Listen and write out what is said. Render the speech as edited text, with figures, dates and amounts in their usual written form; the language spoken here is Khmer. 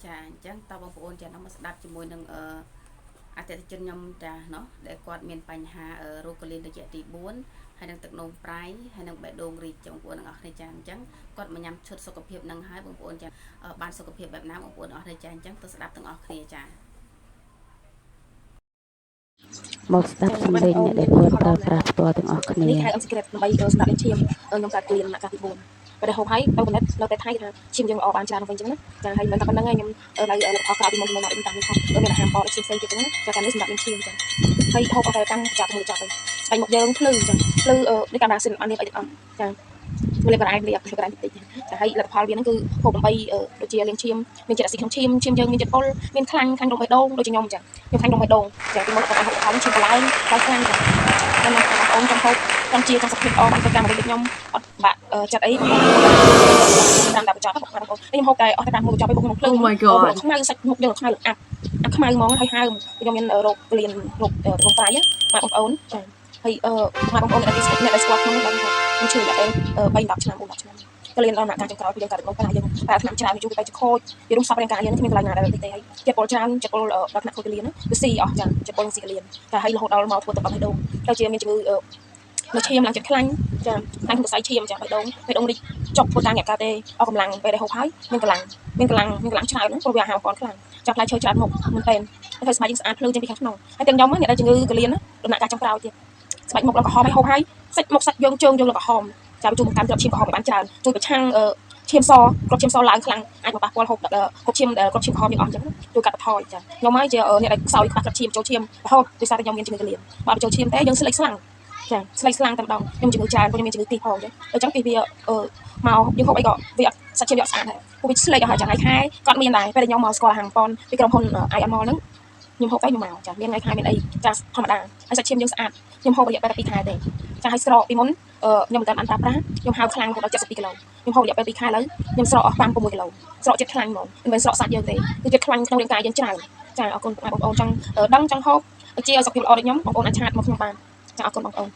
ចាអញ្ចឹងតើបងប្អូនចាមកស្ដាប់ជាមួយនឹងអតិថិជនខ្ញុំចាเนาะដែលគាត់មានបញ្ហារោគកលៀនរយៈទី4ហើយនឹងទឹកនោមប្រៃហើយនឹងបេះដូងរីកបងប្អូនទាំងអស់គ្នាចាអញ្ចឹងគាត់មកញ៉ាំឈុតសុខភាពនឹងហើយបងប្អូនចាបានសុខភាពបែបណាបងប្អូនអស់គ្នាចាអញ្ចឹងទៅស្ដាប់ទាំងអស់គ្នាចាមកស្ដាប់សម្លេងអ្នកដែលគាត់ប្រើប្រាស់ផ្ទាល់ទាំងអស់គ្នានេះខែ secret ដើម្បីសម្រាប់លេងឈាមខ្ញុំកាត់គ្លៀនមកកាត់ទី4បើហូបហើយទៅពិនិត្យនៅតែថៃថាឈាមយើងល្អបានច្រើនវិញអញ្ចឹងណាចាហើយមិនតែប៉ុណ្្នឹងហើយខ្ញុំនៅផលក្រៅពីមុនមកខ្ញុំតាមនេះផងមានអាហារបរិផ្សេងៗទៀតហ្នឹងចាតាមនេះសម្រាប់លេងឈាមអញ្ចឹងហើយហូបអត់តែកាន់ចាប់មួយចាប់ទៅស្បែកមុខយើងភ្លឺអញ្ចឹងភ្លឺនេះកាមេរ៉ាស៊ីនអត់នេះអីទាំងអស់ចាវាក្រែងវាក្រែងតិចចាហើយលទ្ធផលវាហ្នឹងគឺហូបដើម្បីដូចជាលេងឈាមមានជាតិអាស៊ីក្នុងឈាមយើងមានជាតិពុលមានខ្លាញ់រោគបេះដូងដូចខ្ញុំអញ្ចឹងខ្ញុំខ្លាញ់រោគបេះដូងចាពីមកគាត់ហូបផលឈាមបន្លែខ្លាំងចាខ្ញុំបងប្អូនចង់ហូបចង់ជាចង់សុខភាពល្អបានធ្វើការមកវិញខ្ញុំអត់បាក់ចិត្តអីបងប្អូនតាមតែបញ្ចប់បងប្អូនខ្ញុំហូបតែអស់តែតាមមួយបញ្ចប់ឲ្យមុខភ្លើង Oh my god ខ្មៅសាច់មុខយើងខ្មៅអាប់ខ្មៅហ្មងហើយហើមខ្ញុំមានរោគក្លៀនរោគរោគប្រៃបាទបងប្អូនចាហើយបាទបងប្អូនអ្នកដែលស្គាល់ខ្ញុំដឹងថាខ្ញុំឈឺតែ3 10ឆ្នាំ4 10ឆ្នាំក្លៀនដល់ដំណាក់កាលចុងក្រោយពីយើងកាត់រោគប្រៃយើងប្រើថ្នាំច្រើនជួយទៅខូចវារំសាប់រាងកាយយើងគ្មានកន្លែងណាដែលទេហើយចិត្តពលច្រើនចិត្តពលដល់ថ្នាក់ខូចក្លៀនវាស៊ីអស់ចាចិត្តពលស៊ីក្លៀនតែហើយរហូតដល់មកធ្វើទៅបេះដូងទៅជាមានជំងឺនៅឈាមឡើងចិត្តខ្លាញ់ចាខ្លាញ់ក្នុងខ្សែឈាមចាបេះដូងរីកចុកធ្វើការញាប់កាទេអស់កម្លាំងពេលដែលហូបហើយមានកម្លាំងច្រើនព្រោះវាអាហារបងខ្លាំងចាប់ផ្លែឈើច្រើនមុខមែនតើហើយស្បែកយើងស្អាតភ្លឺចេញពីខាងក្នុងហើយទាំងខ្ញុំអ្នកដែលជំងឺក្លៀនដំណាក់កាលចុងក្រោយទៀតស្បែកមុខឡើងក្រហមហើយហូបហើយសាច់មុខសាច់យើងជើងយើងឡើងក្រហមចាំជួយតាមគ្រាប់ឈាមក្រហមឲ្យបានច្រើនជួយប្រឆាំងឈាមសគ្រាប់ឈាមសឡើងខ្លាំងអាចមកប៉ះពាល់ហូបឈាមគ្រាប់ឈាមក្រហមយើងអស់អញ្ចឹងជួយកាត់បន្ថយចាខ្ញុំហើយជាអ្នកដែលខ្សោយខ្វះគ្រាប់ឈាមចូលឈាមរហូតដោយសារតែខ្ញុំមានជំងឺក្លៀនបើចូលឈាមទេយើងស្លេកស្លាំងចាស្លេកស្លាំងតែម្ដងខ្ញុំជំងឺច្រើនព្រោះខ្ញុំមានជំងឺទីផងអញ្ចឹងពីវាមកយើងហូបអីក៏វាសាច់ឈាមវាអត់ស្អាតដែរព្រោះវាស្លេកអស់ហើយចឹងហើយខែគាត់មានដែរពេលដែលខ្ញុំមកស្គាល់អាហារប៉ុនពីក្រុមហ៊ុន IM Mall ហ្នឹងខ្ញុំហូបទៅខ្ញុំមកចាមានថ្ងៃខែមានអីចាធម្មតាហើយសាច់ឈាមយើងស្អាតខ្ញុំហូបរយៈពេល2 ខែទេចាហើយស្រកពីមុនខ្ញុំមិនតាមអន្តរប្រាខ្ញុំហៅខ្លាំងរហូតដល់72 គីឡូខ្ញុំហូបរយៈពេល2 ខែឥឡូវខ្ញុំស្រកអស់5 6 គីឡូស្រកចិត្តខ្លាញ់ហ្មងមិនមែនស្រកសាច់យើងទេគឺចិត្តខ្លាញ់ក្នុងរាងកាយយើងច្រើនចាអរគុណបងប្អូនចង់ដឹងចង់ហូបជាសុខភាពល្អដូចខ្ញុំបងប្អូនអាចឆាតមកខ្ញុំបានចាអរគុណបងប្អូន